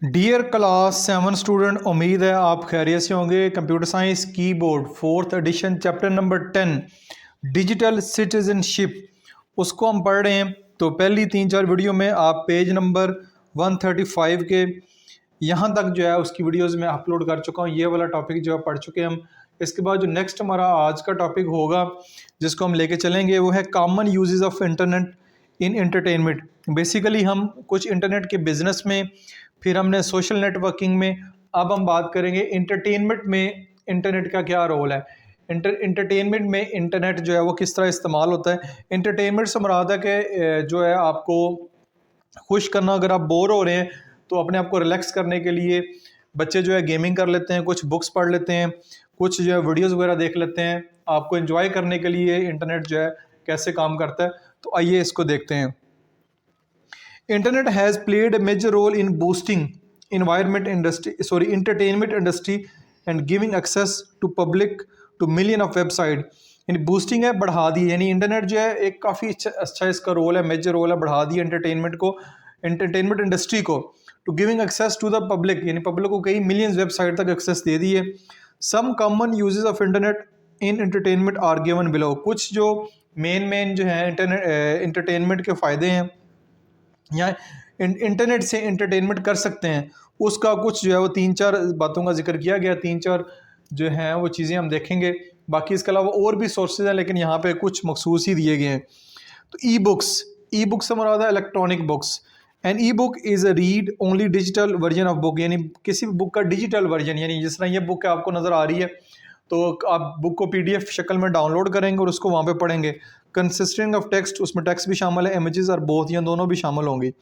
Dear class 7 student, उम्मीद है आप खैरियत से होंगे। Computer science keyboard 4th edition chapter number 10 digital citizenship उसको हम पढ़ रहे हैं। तो पहली 3-4 वीडियो में आप पेज नंबर 135 के यहाँ तक जो है उसकी वीडियोस में अपलोड कर चुका हूँ। ये वाला टॉपिक जो है पढ़ चुके हैं हम। इसके बाद जो नेक्स्ट हमारा आज का टॉपिक होगा जिसको हम लेके चलेंगे वो है common usages of internet in entertainment. Basically हम कुछ इंटरनेट के बिजनेस में, फिर हमने सोशल नेटवर्किंग में, अब हम बात करेंगे इंटरटेनमेंट में इंटरनेट का क्या रोल है। इंटरटेनमेंट में इंटरनेट जो है वो किस तरह इस्तेमाल होता है। इंटरटेनमेंट से मुराद है कि जो है आपको खुश करना। अगर आप बोर हो रहे हैं तो अपने आप को रिलैक्स करने के लिए बच्चे जो है गेमिंग कर लेते हैं, कुछ बुक्स पढ़ लेते हैं, कुछ जो है वीडियोज़ वगैरह देख लेते हैं। आपको एंजॉय करने के लिए इंटरनेट जो है कैसे काम करता है, तो आइए इसको देखते हैं। Internet has played a major role in boosting entertainment industry and giving access to public to million of website। यानी बूस्टिंग है, बढ़ा दी। यानी इंटरनेट जो है एक काफ़ी अच्छा इसका रोल है, मेजर रोल है, बढ़ा दिया एंटरटेनमेंट को, एंटरटेनमेंट इंडस्ट्री को। To giving access to the public, यानी पब्लिक को कई मिलियंस वेबसाइट तक एक्सेस दे दी है। Some common usages of internet in entertainment are given below. कुछ जो मेन जो है एंटरटेनमेंट के फ़ायदे हैं या इंटरनेट से एंटरटेनमेंट कर सकते हैं, उसका कुछ जो है वो 3-4 बातों का जिक्र किया गया। 3-4 जो हैं वो चीज़ें हम देखेंगे। बाकी इसके अलावा और भी सोर्सेज हैं लेकिन यहाँ पे कुछ मखसूस ही दिए गए हैं। तो ई बुक्स से मुराद है electronic books. And E book is a read only digital version of book. यानी किसी भी बुक का डिजिटल वर्जन, यानी जिस तरह ये बुक आपको नज़र आ रही है तो आप बुक को PDF शक्ल में डाउनलोड करेंगे और उसको वहाँ पे पढ़ेंगे। कंसिस्टिंग ऑफ टेक्स्ट, उसमें टेक्स्ट भी शामिल है, इमेजेस और बोथ, या दोनों भी शामिल होंगे।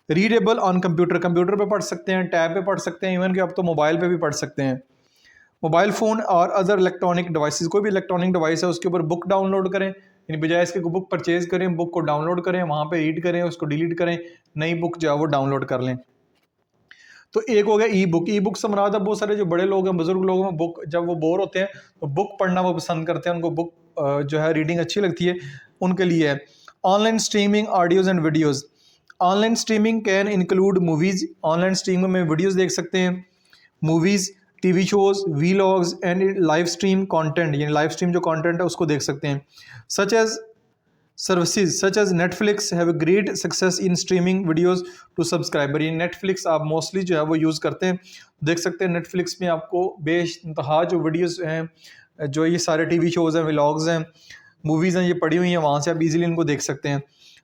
रीडेबल ऑन कंप्यूटर पे पढ़ सकते हैं, टैब पे पढ़ सकते हैं, इवन कि अब तो मोबाइल पे भी पढ़ सकते हैं। मोबाइल फ़ोन और अदर इलेक्ट्रॉनिक डिवाइसेस, कोई भी इलेक्ट्रॉनिक डिवाइस है उसके ऊपर बुक डाउनलोड करें, यानी बजाय इसके बुक परचेज करें, बुक को डाउनलोड करें, वहाँ पे रीड करें, उसको डिलीट करें, नई बुक जो है वो डाउनलोड कर लें। तो एक हो गया ई बुक से मुराद है बहुत सारे जो बड़े लोग हैं, बुजुर्ग लोग हैं, बुक जब वो बोर होते हैं तो बुक पढ़ना वो पसंद करते हैं, उनको बुक जो है रीडिंग अच्छी लगती है, उनके लिए है। Online streaming audios and videos. Online streaming can include movies. Online streaming में वीडियोज़ देख सकते हैं, movies, TV shows, vlogs and live stream content, यानी लाइव स्ट्रीम जो कॉन्टेंट है उसको देख सकते हैं। Such as services such as Netflix have a great success in streaming videos to subscriber. ये नेटफ्लिक्स आप मोस्टली जो है वो यूज़ करते हैं, देख सकते हैं। नेटफ्लिक्स में आपको बेशतहा जो वीडियोस हैं, जो ये सारे TV शोज़ हैं, व्लॉग्स हैं, मूवीज़ हैं, ये पड़ी हुई हैं, वहाँ से आप इजीली इनको देख सकते हैं।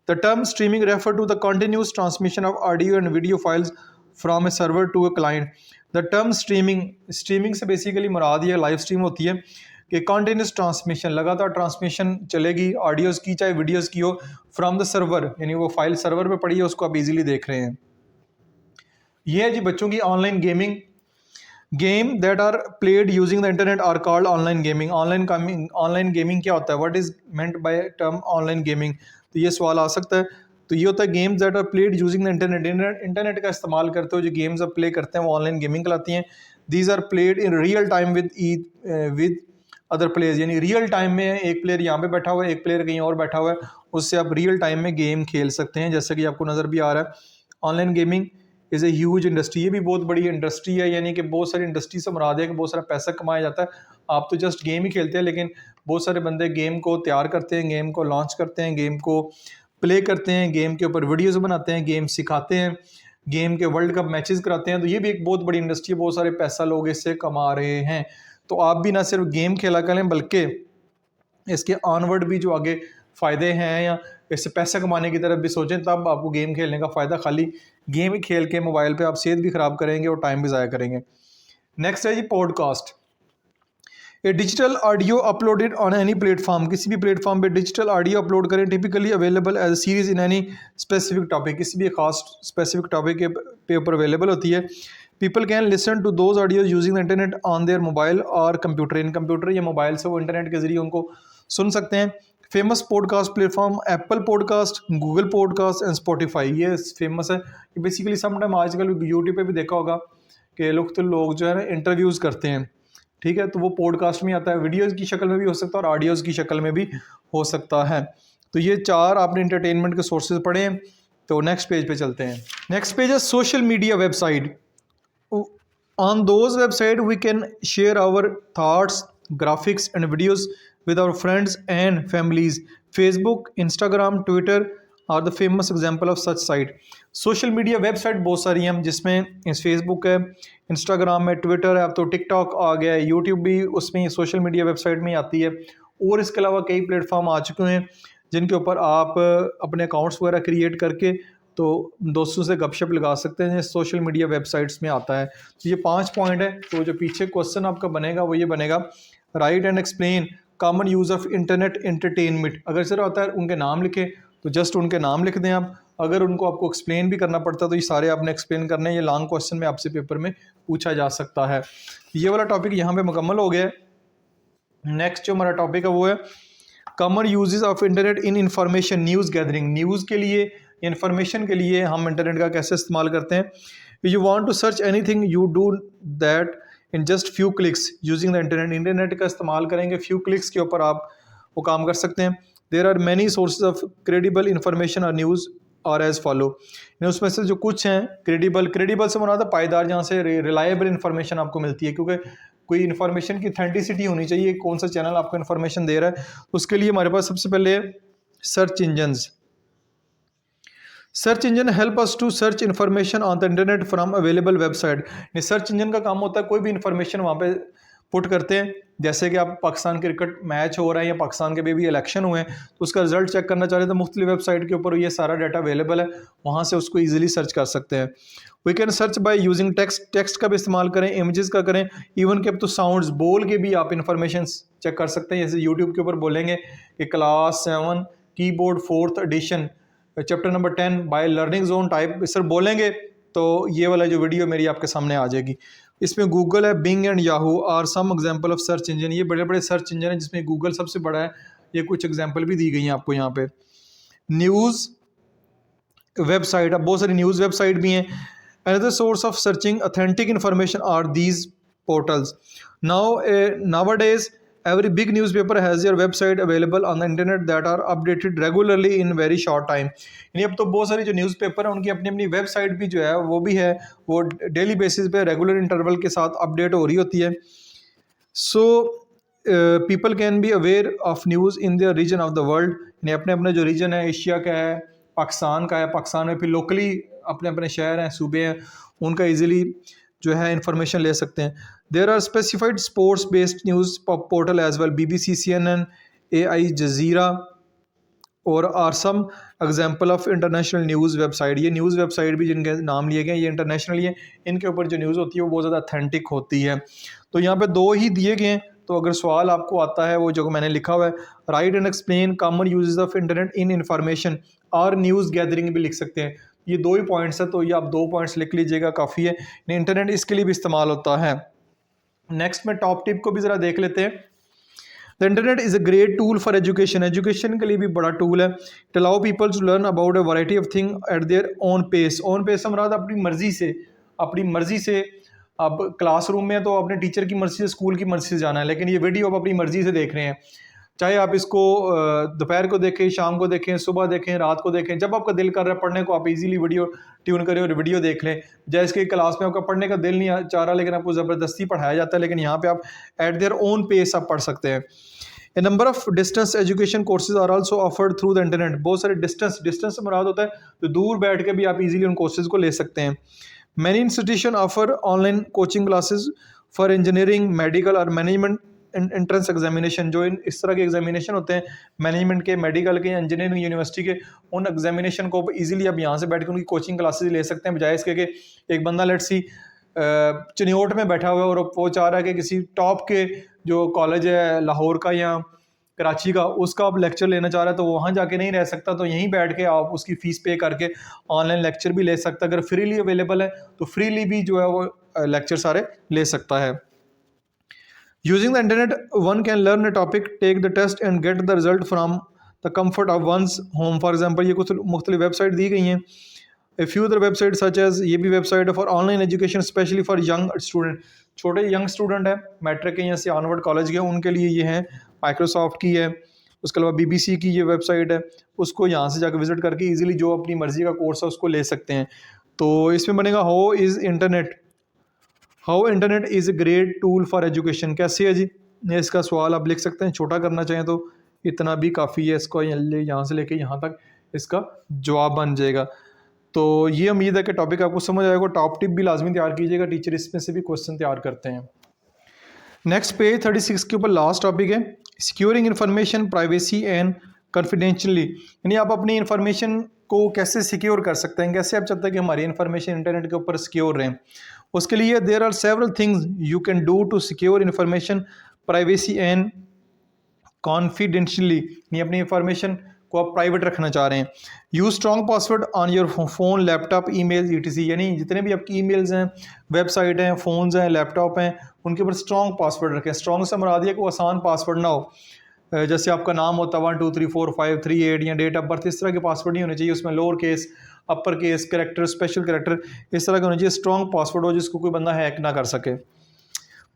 The term streaming refer to the continuous transmission of audio and video files from a server to a client. The term streaming से बेसिकली मुराद ये लाइव स्ट्रीम होती है कि कॉन्टीन्यूस ट्रांसमिशन, लगातार ट्रांसमिशन चलेगी ऑडियोज़ की चाहे वीडियोज़ की हो, फ्रॉम द सर्वर, यानी वो फाइल सर्वर पे पड़ी है, उसको आप इजीली देख रहे हैं। ये है जी बच्चों की online gaming. Game that are played using the internet are called online gaming. Online gaming क्या होता है, what is meant by term online gaming, तो ये सवाल आ सकता है। तो ये होता है games that are played using the internet का इस्तेमाल करते हुए जो गेम्स आप प्ले करते हैं वो ऑनलाइन गेमिंग कहलाती हैं। These are played in real time with other players, यानी रियल टाइम में एक प्लेयर यहाँ पे बैठा हुआ है, एक प्लेयर कहीं और बैठा हुआ है, उससे आप रियल टाइम में गेम खेल सकते हैं, जैसे कि आपको नज़र भी आ रहा है। Online gaming is a huge industry, ये भी बहुत बड़ी इंडस्ट्री है, यानी कि बहुत सारी इंडस्ट्री से मुराद है कि बहुत सारा पैसा कमाया जाता है। आप तो जस्ट गेम ही खेलते हैं, लेकिन बहुत सारे बंदे गेम को तैयार करते हैं, गेम को लॉन्च करते हैं, गेम को प्ले करते हैं, गेम के ऊपर वीडियोज़ बनाते हैं, गेम सिखाते हैं, गेम के वर्ल्ड कप मैचेस कराते हैं। तो ये भी एक बहुत बड़ी इंडस्ट्री है, बहुत सारे पैसा लोग इससे कमा रहे हैं। तो आप भी ना सिर्फ गेम खेला करें बल्कि इसके ऑनवर्ड भी जो आगे फ़ायदे हैं या इससे पैसा कमाने की तरफ भी सोचें, तब आपको गेम खेलने का फ़ायदा। खाली गेम ही खेल के मोबाइल पे आप सेहत भी ख़राब करेंगे और टाइम भी ज़ाया करेंगे। नेक्स्ट है जी podcast. A digital audio uploaded on any platform, किसी भी प्लेटफॉर्म पे डिजिटल ऑडियो अपलोड करें, typically available as a series in any specific topic, किसी भी खास स्पेसिफिक टॉपिक के ऊपर अवेलेबल होती है। People can listen to those audios using the internet on their mobile और कंप्यूटर, इन कंप्यूटर या मोबाइल से वो इंटरनेट के जरिए उनको सुन सकते हैं। Famous podcast platform Apple podcast, Google podcast and Spotify, ये फेमस है। ये बेसिकली समटाइम आजकल यूट्यूब पे भी देखा होगा कि लोग जो है ना इंटरव्यूज़ करते हैं, ठीक है, तो वो पॉडकास्ट में आता है, वीडियोज़ की शक्ल में भी हो सकता है और ऑडियोज़ की शक्ल में भी हो सकता है। तो ये 4 आपने इंटरटेनमेंट के सोर्सेज पढ़े हैं। तो नेक्स्ट पेज पे चलते हैं। नेक्स्ट पेज है social media website. On those websites, we can share our thoughts, graphics, and videos with our friends and families. Facebook, Instagram, Twitter are the famous example of such site. Social media website बहुत सारी हैं, जिसमें इस Facebook है, Instagram है, Twitter है, अब तो टिकटॉक आ गया है, यूट्यूब भी उसमें सोशल मीडिया वेबसाइट में आती है। और इसके अलावा कई प्लेटफॉर्म आ चुके हैं जिनके ऊपर आप अपने अकाउंट्स वगैरह क्रिएट करके तो दोस्तों से गपशप लगा सकते हैं। सोशल मीडिया वेबसाइट्स में आता है। तो ये 5 पॉइंट है। तो जो पीछे क्वेश्चन आपका बनेगा वो ये बनेगा, right and explain common use of internet entertainment. अगर सिर्फ आता है उनके नाम लिखे तो जस्ट उनके नाम लिख दें आप। अगर उनको आपको एक्सप्लेन भी करना पड़ता तो ये सारे आपने एक्सप्लेन करने हैं। ये लॉन्ग क्वेश्चन में आपसे पेपर में पूछा जा सकता है। ये वाला टॉपिक यहाँ पे मुकम्मल हो गया है। नेक्स्ट जो हमारा टॉपिक है वो है common usages of internet in information news gathering. News के लिए, इन्फॉर्मेशन के लिए हम इंटरनेट का कैसे इस्तेमाल करते हैं। You want to search anything you do that in just few clicks using the internet. Internet का इस्तेमाल करेंगे, फ्यू क्लिक्स के ऊपर आप वो काम कर सकते हैं। There are many sources of credible information और न्यूज़ और एज फॉलो। उसमें से जो कुछ हैं क्रेडिबल से मुराद है पायदार, जहाँ से रिलायबल इंफॉर्मेशन आपको मिलती है, क्योंकि कोई इन्फॉर्मेशन की ऑथेंटिसिटी होनी चाहिए, कौन सा चैनल आपको इन्फॉर्मेशन दे रहा है। उसके लिए हमारे पास सबसे पहले search engines. Search engine help us to search information on the internet from available website. Search engine का काम होता है कोई भी इन्फॉर्मेशन वहाँ पे पुट करते हैं। जैसे कि आप पाकिस्तान क्रिकेट मैच हो रहा है या पाकिस्तान के भी इलेक्शन हुए हैं तो उसका रिजल्ट चेक करना चाह रहे हैं तो मुख्तलिफ वेबसाइट के ऊपर ये सारा डाटा अवेलेबल है, वहाँ से उसको ईजिली सर्च कर सकते हैं। We can search by using text का भी इस्तेमाल करें, इमेजेस का करें, इवन के अब तो साउंड्स बोल के भी आप इन्फॉर्मेशन चेक कर सकते हैं। जैसे यूट्यूब के ऊपर बोलेंगे कि class 7 keyboard 4th edition chapter number 10 by learning zone type sir बोलेंगे तो ये वाला जो वीडियो मेरी आपके सामने आ जाएगी। इसमें गूगल है, Bing and Yahoo are some example of search engine. ये बड़े बड़े सर्च इंजन हैं जिसमें गूगल सबसे बड़ा है। ये कुछ एग्जांपल भी दी गई हैं आपको यहाँ पे। न्यूज़ वेबसाइट, अब बहुत सारी न्यूज़ वेबसाइट भी हैं। Another source of searching authentic information are these portals. Nowadays every big newspaper has their website available on the internet that are updated regularly in very short time। यानी अब तो बहुत सारी जो न्यूज़पेपर है उनकी अपनी अपनी वेबसाइट भी जो है वो भी है, वो डेली बेसिस पे रेगुलर इंटरवल के साथ अपडेट हो रही होती है। So people can be aware of news in their region of the world. यानी अपने अपने जो रीजन है, एशिया का है, पाकिस्तान का है, पाकिस्तान में फिर लोकली अपने अपने शहर हैं, सूबे हैं, उनका ईजिली जो है इंफॉर्मेशन ले सकते हैं। There are specified sports based news portal as well, BBC, CNN, AI, Jazeera और are some example of international news website. ये न्यूज़ वेबसाइट भी जिनके नाम लिए गए ये इंटरनेशनली हैं, इनके ऊपर जो न्यूज़ होती है वो बहुत ज़्यादा अथेंटिक होती है। तो यहाँ पे 2 ही दिए गए हैं। तो अगर सवाल आपको आता है वो जो मैंने लिखा हुआ है, right and explain common usages of internet in information और न्यूज़ गैदरिंग भी लिख सकते हैं। ये 2 ही पॉइंट्स है, तो ये आप 2 पॉइंट्स लिख लीजिएगा, काफ़ी है। इंटरनेट इसके लिए भी इस्तेमाल होता है। नेक्स्ट में टॉप टिप को भी ज़रा देख लेते हैं। The internet is a great tool for education. Education के लिए भी बड़ा टूल है। It allow people to learn about a variety of thing at their own pace. Own pace मराद अपनी मर्जी से अब क्लासरूम में तो अपने टीचर की मर्जी से, स्कूल की मर्जी से जाना है, लेकिन ये वीडियो आप अपनी मर्जी से देख रहे हैं। चाहे आप इसको दोपहर को देखें, शाम को देखें, सुबह देखें, रात को देखें, जब आपका दिल कर रहा है पढ़ने को आप इजीली वीडियो ट्यून करें और वीडियो देख लें। जैसे कि क्लास में आपका पढ़ने का दिल नहीं चाह रहा लेकिन आपको ज़बरदस्ती पढ़ाया जाता है, लेकिन यहाँ पे आप एट देयर ओन पेस आप पढ़ सकते हैं। A number of distance education courses are also offered through the internet. बहुत सारे डिस्टेंस से मुराद होता है तो दूर बैठ के भी आप इजीली उन कोर्सेज को ले सकते हैं। Many institution offer online coaching classes for engineering, medical और मैनेजमेंट एंट्रेंस एग्जामिनेशन। जो इस तरह के एग्जामिनेशन होते हैं मैनेजमेंट के, मेडिकल के, इंजीनियरिंग यूनिवर्सिटी के, उन एग्जामिनेशन को इजीली आप यहाँ से बैठ कर उनकी कोचिंग क्लासेज ले सकते हैं, बजाय इसके कि एक बंदा लेट्स सी चिन्योट में बैठा हुआ है और वो चाह रहा है कि किसी टॉप के जो कॉलेज है लाहौर का या कराची का उसका आप लेक्चर लेना चाह रहा है तो वहाँ जाके नहीं रह सकता, तो यहीं बैठ के आप उसकी फ़ीस पे करके ऑनलाइन लेक्चर भी ले सकता है। अगर फ्रीली अवेलेबल है तो फ्रीली भी जो है वो लेक्चर सारे ले सकता है। Using the internet one can learn a topic, take the test and get the result from the comfort of one's home. For example ये कुछ मुख्तलिफ वेबसाइट दी गई हैं। A few other website such as, ये भी वेबसाइट है for online education specially for young student. छोटे यंग स्टूडेंट है, मैट्रिक के यहाँ से ऑनवर्ड कॉलेज के, उनके लिए ये है। माइक्रोसॉफ्ट की है, उसके अलावा BBC की ये वेबसाइट है, उसको यहाँ से जाकर विज़िट करके ईज़िली जो अपनी मर्ज़ी का कोर्स है उसको ले सकते हैं। तो इसमें बनेगा how internet is a great tool for education. कैसे है जी, ये इसका सवाल आप लिख सकते हैं, छोटा करना चाहें तो इतना भी काफ़ी है, इसको यहाँ से लेके यहाँ तक इसका जवाब बन जाएगा। तो ये उम्मीद है कि टॉपिक आपको समझ आएगा। टॉप टिप भी लाजमी तैयार कीजिएगा, टीचर इसमें से भी क्वेश्चन तैयार करते हैं। नेक्स्ट पेज 36 के ऊपर लास्ट टॉपिक है securing information privacy and confidentially, यानी आप अपनी इन्फॉर्मेशन को कैसे सिक्योर कर सकते हैं, कैसे आप चाहते हैं कि हमारी इन्फॉर्मेशन इंटरनेट के ऊपर सिक्योर रहें। उसके लिए there are several things you can do to secure information privacy and confidentially, यानी अपनी इंफॉर्मेशन को आप प्राइवेट रखना चाह रहे हैं। Use strong password on your phone, laptop, email, ETC, यानी जितने भी आपकी ईमेल्स हैं, वेबसाइट हैं, फ़ोन्स हैं, लैपटॉप हैं, उनके ऊपर स्ट्रॉन्ग पासवर्ड रखें। स्ट्रॉन्ग से मुराद है कि वो आसान पासवर्ड ना हो, जैसे आपका नाम होता है 1 2 3 4 5 3 8 या डेट ऑफ बर्थ, इस तरह के पासवर्ड नहीं होने चाहिए। उसमें lower case, upper case, character, special character, इस तरह के होने चाहिए। स्ट्रॉन्ग पासवर्ड हो जिसको कोई बंदा हैक ना कर सके।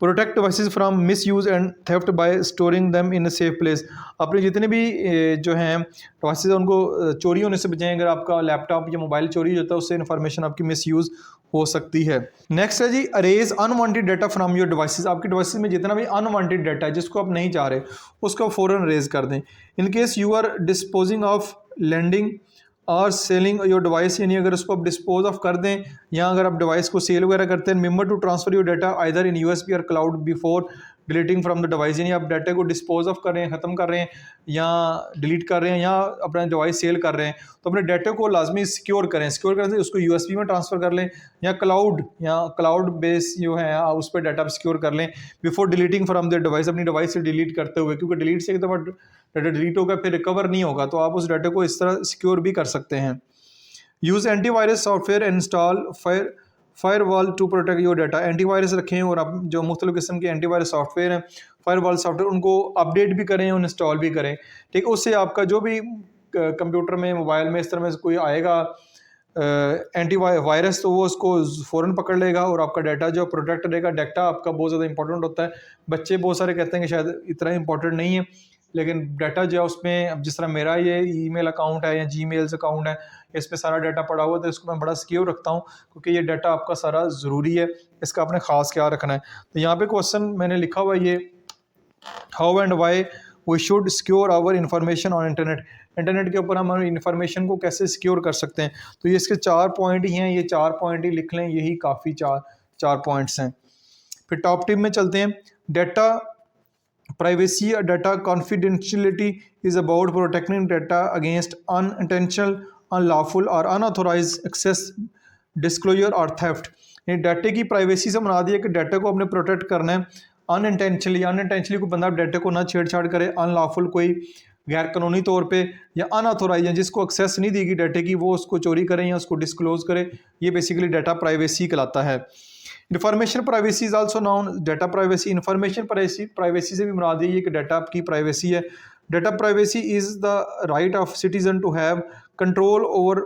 Protect devices from miss use and theft bye storing them in a safe place, अपने जितने भी जो हैं डिवाइसेस उनको चोरी होने से बचाएं। अगर आपका लैपटॉप या मोबाइल चोरी हो जाता है उससे इन्फॉर्मेशन आपकी मिस यूज़ हो सकती है। नेक्स्ट है जी erase unwanted data from your devices, आपके डिवाइसेस में जितना भी अनवांटेड डाटा है जिसको आप नहीं चाह रहे उसको फ़ौरन अरेज कर दें। In case you are disposing of lending or selling your device, यानी अगर उसको आप डिस्पोज ऑफ कर दें या अगर आप डिवाइस को सेल वगैरह करते हैं, remember to transfer your data either in USB or cloud before deleting from the device, यानी आप डाटा को डिस्पोज ऑफ कर रहे हैं, ख़त्म कर रहे हैं या डिलीट कर रहे हैं या अपना डिवाइस सेल कर रहे हैं तो अपने डाटा को लाजमी सिक्योर करें। सिक्योर करने से उसको USB में ट्रांसफ़र कर लें या क्लाउड बेस जो है उस पर डाटा सिक्योर कर लें before deleting from the device, अपनी डिवाइस से डिलीट करते हुए, क्योंकि डिलीट से एक दफ़ा डाटा डिलीट होगा फिर रिकवर नहीं होगा, तो आप उस डाटा को इस तरह सिक्योर भी कर सकते हैं। Use antivirus software, install firewall to protect your data, antivirus रखें और आप जो मुख्तलिफ किस्म के एंटीवायरस सॉफ्टवेयर हैं, फायरवॉल सॉफ्टवेयर, उनको अपडेट भी करें और इंस्टॉल भी करें। ठीक, उससे आपका जो भी कंप्यूटर में, मोबाइल में इस तरह में कोई आएगा एंटी वायरस तो वो उसको फ़ौरन पकड़ लेगा और आपका डाटा जो प्रोटेक्ट रहेगा। डाटा आपका बहुत ज़्यादा इंपॉर्टेंट होता है। बच्चे बहुत सारे कहते हैं कि शायद इतना इंपॉर्टेंट नहीं है, लेकिन डाटा जो है उसमें, अब जिस तरह मेरा ये ईमेल अकाउंट है या जीमेल्स अकाउंट है, इसमें सारा डाटा पड़ा हुआ है, तो इसको मैं बड़ा सिक्योर रखता हूँ क्योंकि ये डाटा आपका सारा ज़रूरी है, इसका आपने ख़ास ख्याल रखना है। तो यहाँ पे क्वेश्चन मैंने लिखा हुआ ये how and why we should secure our information on internet के ऊपर हम इंफॉर्मेशन को कैसे सिक्योर कर सकते हैं। तो ये इसके 4 पॉइंट ही हैं, ये 4 पॉइंट ही लिख लें, यही काफ़ी चार पॉइंट्स हैं। फिर टॉप टिप में चलते हैं। डाटा प्राइवेसी और data confidentiality is about protecting data against unintentional, unlawful और अनऑथोराइज एक्सेस, डिस्क्लोजर और थेफ्ट। ये डाटे की प्राइवेसी से मुराद है कि डाटा को आपने प्रोटेक्ट करना है अनइंटेंशनली कोई बंदा डाटे को ना छेड़छाड़ करे, अनलॉफुल कोई गैर कानूनी तौर पे, या अनऑथोराइज जिसको एक्सेस नहीं देगी डाटे की वो उसको चोरी करें या उसको डिस्क्लोज करे, ये बेसिकली डाटा प्राइवेसी कहलाता है। Information privacy is also known data privacy. Information privacy से भी मुराद है कि डाटा आपकी प्राइवेसी है। Data privacy is the right of citizen to have control over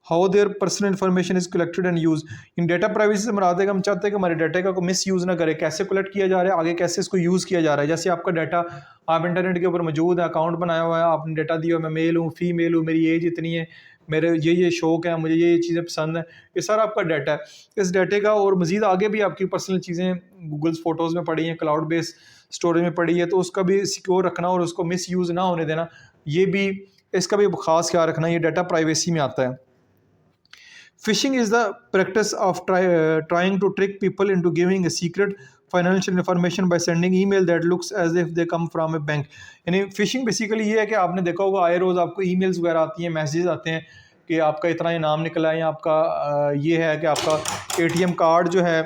how their personal information is collected and use. इन डाटा प्राइवेसी से मुराद है कि हम चाहते हैं कि हमारे डाटा का मिस यूज़ ना करे, कैसे कलेक्ट किया जा रहा है, आगे कैसे इसको यूज़ किया जा रहा है। जैसे आपका डाटा आप इंटरनेट के ऊपर मौजूद है, अकाउंट बनाया हुआ है, आपने डाटा दिया, मैं मेल हूँ, फीमेल हूँ, मेरी एज इतनी है, मेरे ये शौक़ है, मुझे ये चीज़ें पसंद है, ये सारा आपका डाटा है। इस डाटे का और मज़ीद आगे भी आपकी पर्सनल चीज़ें गूगल्स फ़ोटोज़ में पड़ी हैं, क्लाउड बेस स्टोरेज में पड़ी है, तो उसका भी सिक्योर रखना और उसको मिस यूज़ ना होने देना, ये भी इसका भी ख़ास ख्याल रखना, ये डाटा प्राइवेसी में आता है। Phishing is the practice of trying to trick people into giving a secret financial information by sending email that looks as if they come from a bank। यानी फिशिंग बेसिकली ये है कि आपने देखा होगा आए रोज़ आपको ईमेल्स वगैरह आती हैं, मैसेजेस आते हैं कि आपका इतना इनाम निकला है, या आपका ये है कि आपका ATM कार्ड जो है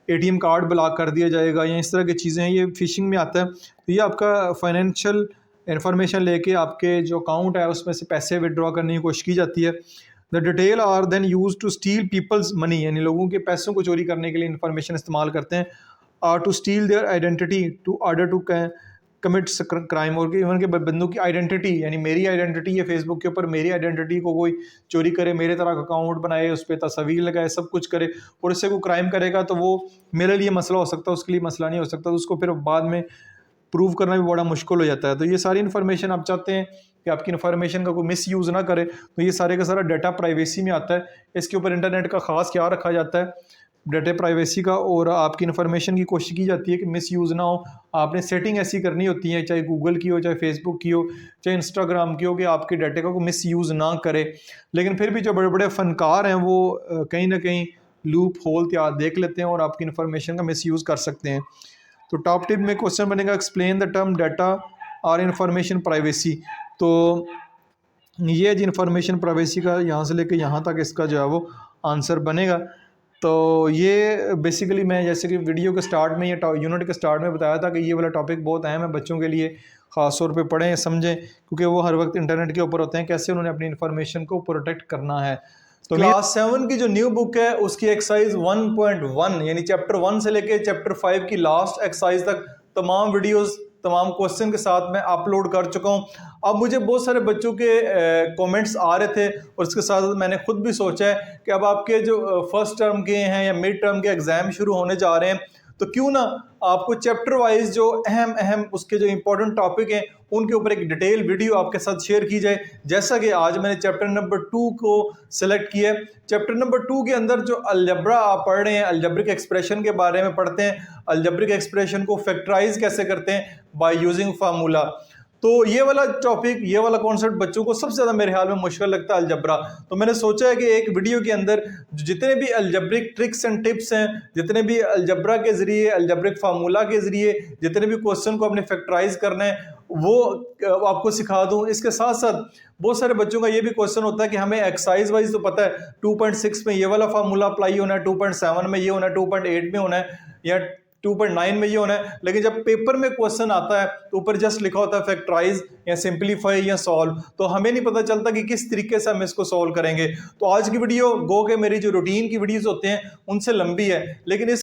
ATM कार्ड ब्लॉक कर दिया जाएगा, या इस तरह की चीज़ें हैं, ये फिशिंग में आता है। तो ये आपका फाइनेंशियल इन्फॉर्मेशन लेके आपके जो अकाउंट है उसमें से पैसे विड्रॉ करने की कोशिश की जाती है। The detail are then use to steal people's money, यानी लोगों के पैसों को चोरी करने के लिए इन्फॉर्मेशन इस्तेमाल करते हैं। और to steal their identity to order to commit crime, और इवन के बंदों की आइडेंटिटी, यानी मेरी आइडेंटिटी है फेसबुक के ऊपर, मेरी आइडेंटिटी को कोई चोरी करे, मेरे तरह का अकाउंट बनाए, उस पर तस्वीर लगाए, सब कुछ करे, और इससे कोई क्राइम करेगा तो वो मेरे लिए मसला हो सकता है, उसके लिए मसला नहीं हो सकता, तो उसको फिर बाद में प्रूव करना भी बड़ा मुश्किल हो जाता है। तो ये सारी इन्फॉर्मेशन आप चाहते हैं कि आपकी इन्फॉर्मेशन का कोई मिस यूज़ ना करे, तो ये सारे का सारा डाटा प्राइवेसी में आता है। इसके ऊपर इंटरनेट का ख़ास ख्याल रखा जाता है डाटा प्राइवेसी का, और आपकी इन्फॉर्मेशन की कोशिश की जाती है कि मिस यूज़ ना हो। आपने सेटिंग ऐसी करनी होती है, चाहे गूगल की हो, चाहे फेसबुक की हो, चाहे इंस्टाग्राम की हो, कि आपके डाटे का कोई मिस यूज़ ना करे। लेकिन फिर भी जो बड़े बड़े फ़नकार हैं वो कहीं ना कहीं लूप होल त्यार देख लेते हैं और आपकी इन्फॉर्मेशन का मिस यूज़ कर सकते हैं। तो टॉप टिप में क्वेश्चन बनेगा, एक्सप्लेन द टर्म डाटा और इन्फॉर्मेशन प्राइवेसी। तो ये जी इन्फॉर्मेशन प्राइवेसी का यहाँ से लेके यहाँ तक इसका जो है वो आंसर बनेगा। तो ये बेसिकली मैं जैसे कि वीडियो के स्टार्ट में या यूनिट के स्टार्ट में बताया था कि ये वाला टॉपिक बहुत अहम है बच्चों के लिए, ख़ास तौर पे पढ़ें समझें, क्योंकि वो हर वक्त इंटरनेट के ऊपर होते हैं, कैसे उन्होंने अपनी इन्फॉर्मेशन को प्रोटेक्ट करना है। तो क्लास 7 की जो न्यू बुक है उसकी एक्सरसाइज 1.1 यानी चैप्टर 1 से लेके चैप्टर 5 की लास्ट एक्सरसाइज तक तमाम वीडियोस तमाम क्वेश्चन के साथ मैं अपलोड कर चुका हूं। अब मुझे बहुत सारे बच्चों के कमेंट्स आ रहे थे और इसके साथ मैंने खुद भी सोचा है कि अब आपके जो फर्स्ट टर्म के हैं या मिड टर्म के एग्ज़ाम शुरू होने जा रहे हैं, तो क्यों ना आपको चैप्टर वाइज जो अहम अहम उसके जो इंपॉर्टेंट टॉपिक हैं उनके ऊपर एक डिटेल वीडियो आपके साथ शेयर की जाए। जैसा कि आज मैंने चैप्टर नंबर 2 को सिलेक्ट किया है। चैप्टर नंबर 2 के अंदर जो अलजब्रा आप पढ़ रहे हैं, अलजब्रिक एक्सप्रेशन के बारे में पढ़ते हैं। अलजब्रिक एक्सप्रेशन को फैक्टराइज कैसे करते हैं, बाय यूजिंग फार्मूला। तो ये वाला टॉपिक, ये वाला कॉन्सेप्ट बच्चों को सबसे ज़्यादा मेरे ख्याल में मुश्किल लगता है, अलजब्रा। तो मैंने सोचा है कि एक वीडियो के अंदर जितने भी अलजब्रिक ट्रिक्स एंड टिप्स हैं, जितने भी अलजब्रा के ज़रिए, अलजब्रिक फार्मूला के ज़रिए जितने भी क्वेश्चन को अपने फैक्टराइज करना है वो आपको सिखा दूं। इसके साथ साथ बहुत सारे बच्चों का ये भी क्वेश्चन होता है कि हमें एक्सरसाइज वाइज तो पता है 2.6 में ये वाला फार्मूला अप्लाई होना है, 2.7 में ये होना है, 2.8 में होना है या 2.9 में ये होना है, लेकिन जब पेपर में क्वेश्चन आता है तो ऊपर जस्ट लिखा होता है फैक्टराइज या सिंपलीफाई या सॉल्व, तो हमें नहीं पता चलता कि किस तरीके से हम इसको सॉल्व करेंगे। तो आज की वीडियो गो के मेरी जो रूटीन की वीडियोस होते हैं उनसे लंबी है, लेकिन इस